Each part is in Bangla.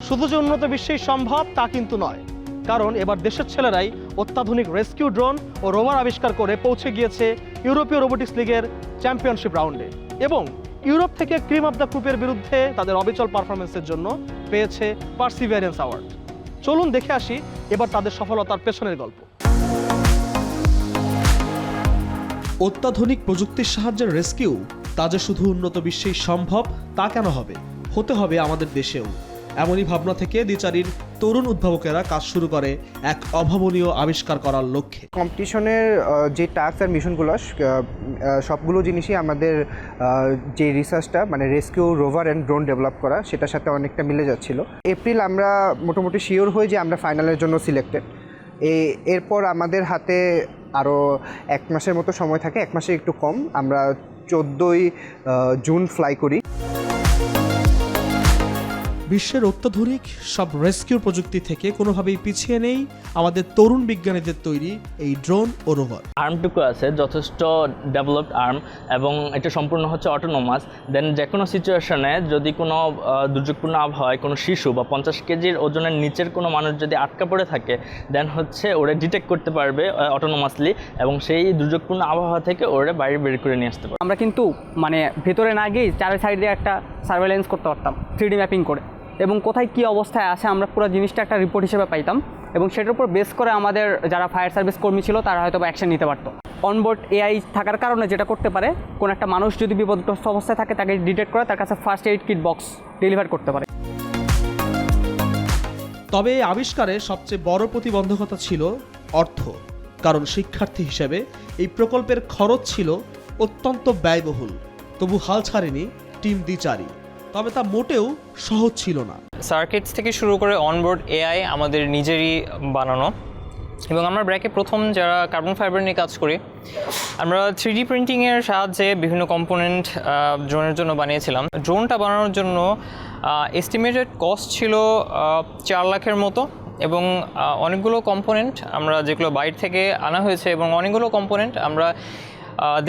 শুধু যে উন্নত বিশ্বেই সম্ভব তা কিন্তু নয়, কারণ এবার দেশের ছেলেরাই অত্যাধুনিক রেস্কিউ ড্রোন ও রোভার আবিষ্কার করে পৌঁছে গিয়েছে ইউরোপীয় রোবোটিক্স লিগের চ্যাম্পিয়নশিপ রাউন্ডে এবং ইউরোপ থেকে ক্রিম অফ দ্য গ্রুপের বিরুদ্ধে তাদের অবিচল পারফরমেন্সের জন্য পেয়েছে পার্সিভিয়ারেন্স অ্যাওয়ার্ড। চলুন দেখে আসি এবার তাদের সফলতার পেছনের গল্প। অত্যাধুনিক প্রযুক্তির সাহায্যে রেস্কিউ তা যে শুধু উন্নত বিশ্বেই সম্ভব তা কেন হবে, হতে হবে আমাদের দেশেও। এমনই ভাবনা থেকে দিচারির তরুণ উদ্ভাবকেরা কাজ শুরু করে এক অভাবনীয় আবিষ্কার করার লক্ষ্যে। কম্পিটিশনের যে টাস্ক আর মিশনগুলো সবগুলো জিনিসই আমাদের যে রিসার্চটা মানে rescue rover and drone develop করা সেটার সাথে অনেকটা মিলে যাচ্ছিল। এপ্রিল আমরা মোটামুটি শিওর হই যে আমরা ফাইনালের জন্য সিলেক্টেড। এরপর আমাদের হাতে আরও 1 মাসের মতো সময় থাকে, 1 মাসের একটু কম। আমরা 14ই জুন ফ্লাই করি। বিশ্বের অত্যাধুনিক সব রেস্কিউ প্রযুক্তি থেকে কোনোভাবেই পিছিয়ে নেই আমাদের তরুণ বিজ্ঞানীদের তৈরি এই ড্রোন ও রোভার। আর্মটুকু আছে যথেষ্ট ডেভেলপড আর্ম এবং এটা সম্পূর্ণ হচ্ছে অটোনোমাস। দেন যে কোনো সিচুয়েশনে যদি কোনো দুর্যোগপূর্ণ আবহাওয়ায় কোনো শিশু বা 50 কেজির ওজনের নিচের কোনো মানুষ যদি আটকা পড়ে থাকে দেন হচ্ছে ওরা ডিটেক্ট করতে পারবে অটোনোমাসলি এবং সেই দুর্যোগপূর্ণ আবহাওয়া থেকে ওরা বাইরে বের করে নিয়ে আসতে পারবে। আমরা কিন্তু মানে ভেতরে না গিয়ে চারি সাইডে একটা সার্ভেলেন্স করতে পারতাম 3D ম্যাপিং করে, এবং কোথায় কী অবস্থায় আছে আমরা পুরো জিনিসটা একটা রিপোর্ট হিসেবে পাইতাম এবং সেটার উপর বেস করে আমাদের যারা ফায়ার সার্ভিস কর্মী ছিল তারা হয়তো অ্যাকশন নিতে পারতো। অনবোর্ড এআই থাকার কারণে যেটা করতে পারে, কোনো একটা মানুষ যদি বিপদগ্রস্ত অবস্থায় থাকে তাকে ডিটেক্ট করে তার কাছে first aid kit box deliver করতে পারে। তবে এই আবিষ্কারে সবচেয়ে বড় প্রতিবন্ধকতা ছিল অর্থ, কারণ শিক্ষার্থী হিসেবে এই প্রকল্পের খরচ ছিল অত্যন্ত ব্যয়বহুল। তবু হাল ছাড়েনি টিম দিচারি, তবে তা মোটেও সহজ ছিল না। সার্কিটস থেকে শুরু করে অনবোর্ড এআই আমাদের নিজেরই বানানো, এবং আমরা ব্র্যাকে প্রথম যারা কার্বন ফাইবার নিয়ে কাজ করি আমরা 3D প্রিন্টিংয়ের সাহায্যে বিভিন্ন কম্পোনেন্ট ড্রোনের জন্য বানিয়েছিলাম। ড্রোনটা বানানোর জন্য এস্টিমেটেড কস্ট ছিল 4 লাখের মতো, এবং অনেকগুলো কম্পোনেন্ট আমরা যেগুলো বাইরে থেকে আনা হয়েছে এবং অনেকগুলো কম্পোনেন্ট আমরা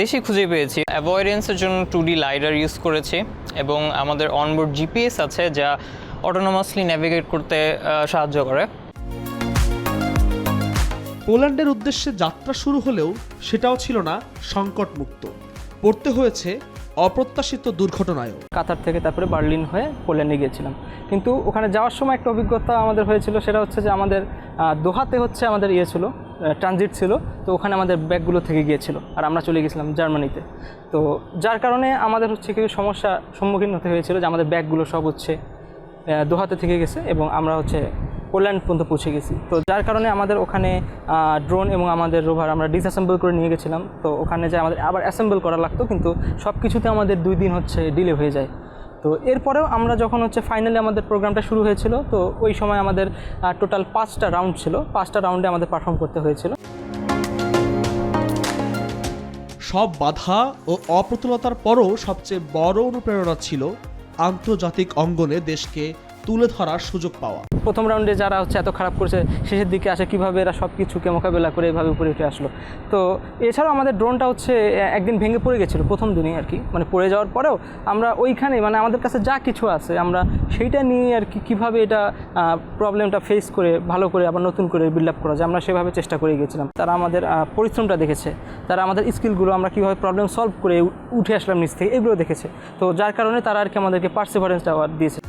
দেশে খুঁজে পেয়েছি। অ্যাভয়েডেন্সের জন্য 2D লাইডার ইউজ করেছি এবং আমাদের অনবোর্ড জিপিএস আছে যা অটোনোমাসলি ন্যাভিগেট করতে সাহায্য করে। পোল্যান্ডের উদ্দেশ্যে যাত্রা শুরু হলেও সেটাও ছিল না সংকটমুক্ত, পড়তে হয়েছে অপ্রত্যাশিত দুর্ঘটনায়ও। কাতার থেকে তারপরে বার্লিন হয়ে পোল্যান্ডে গিয়েছিলাম, কিন্তু ওখানে যাওয়ার সময় একটা অভিজ্ঞতা আমাদের হয়েছিল, সেটা হচ্ছে যে আমাদের দোহাতে হচ্ছে আমাদের ছিল ট্রানজিট ছিল, তো ওখানে আমাদের ব্যাগগুলো থেকে গিয়েছিল আর আমরা চলে গেছিলাম জার্মানিতে। তো যার কারণে আমাদের হচ্ছে কিছু সমস্যার সম্মুখীন হতে হয়েছিল যে আমাদের ব্যাগগুলো সব হচ্ছে দোহাতে থেকে গেছে এবং আমরা হচ্ছে পোল্যান্ড পর্যন্ত পৌঁছে গেছি। তো যার কারণে আমাদের ওখানে ড্রোন এবং আমাদের রোভার আমরা ডিসঅ্যাসেম্বল করে নিয়ে গেছিলাম। তো ওখানে যে আমাদের আবার অ্যাসেম্বল করা লাগতো, কিন্তু সব কিছুতে আমাদের 2 দিন হচ্ছে ডিলে হয়ে যায়। তো এরপরেও আমরা যখন হচ্ছে ফাইনালি আমাদের প্রোগ্রামটা শুরু হয়েছিল, তো ওই সময় আমাদের টোটাল 5টা রাউন্ড ছিল, 5টা রাউন্ডে আমাদের পারফর্ম করতে হয়েছিল। সব বাধা ও অপ্রতুলতার পরও সবচেয়ে বড় অনুপ্রেরণা ছিল আন্তর্জাতিক অঙ্গনে দেশকে তুলে ধরার সুযোগ পাওয়া। প্রথম রাউন্ডে যারা হচ্ছে এত খারাপ করেছে শেষের দিকে আসে কীভাবে এরা সব কিছুকে মোকাবেলা করে এভাবে উপরে উঠে আসলো। তো এছাড়াও আমাদের ড্রোনটা হচ্ছে একদিন ভেঙে পড়ে গেছিলো প্রথম দিনই আর কি, মানে পড়ে যাওয়ার পরেও আমরা ওইখানে মানে আমাদের কাছে যা কিছু আছে আমরা সেইটা নিয়ে আর কি কীভাবে এটা প্রবলেমটা ফেস করে ভালো করে আবার নতুন করে বিল্ড আপ করা যায় আমরা সেভাবে চেষ্টা করে গেছিলাম। তারা আমাদের পরিশ্রমটা দেখেছে, তারা আমাদের স্কিলগুলো আমরা কীভাবে প্রবলেম সলভ করে উঠে আসলাম নিচ থেকে এগুলো দেখেছে। তো যার কারণে তারা আর কি আমাদেরকে পার্সিভারেন্স অ্যাওয়ার্ড দিয়েছে।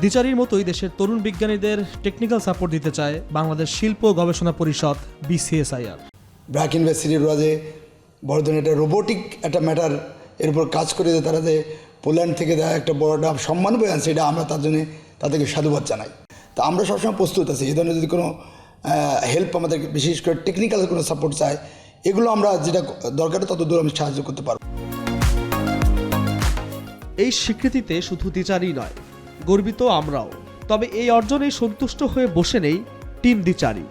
দিচারির মতোই দেশের তরুণ বিজ্ঞানীদের টেকনিক্যাল সাপোর্ট দিতে চায় বাংলাদেশ শিল্প গবেষণা পরিষদ BCSIR। ব্র্যাকুনিversityর যে বড় ধরনের একটা রোবোটিক একটা ম্যাটার এর উপর কাজ করে যে তারা যে পোল্যান্ড থেকে দেয় একটা বড় একটা সম্মান বয়ে আনছে, এটা আমরা তার জন্য তাদেরকে সাধুবাদ জানাই। তো আমরা সবসময় প্রস্তুত আছি এই ধরনের যদি কোনো হেল্প আমাদের বিশেষ করে টেকনিক্যাল কোনো সাপোর্ট চাই, এগুলো আমরা যেটা দরকার তত দূর আমি সাহায্য করতে পারব। এই স্বীকৃতিতে শুধু দিচারি নয়, গর্বিত আমরাও। তবে এই অর্জনেই সন্তুষ্ট হয়ে বসে নেই টিম দিচারি।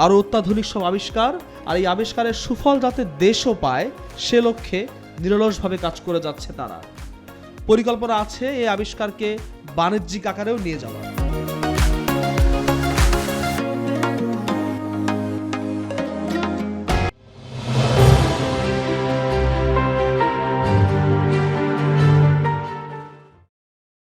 আরও অত্যাধুনিক সব আবিষ্কার আর এই আবিষ্কারের সুফল যাতে দেশও পায় সে লক্ষ্যে নিরলসভাবে কাজ করে যাচ্ছে তারা। পরিকল্পনা আছে এই আবিষ্কারকে বাণিজ্যিক আকারেও নিয়ে যাওয়া।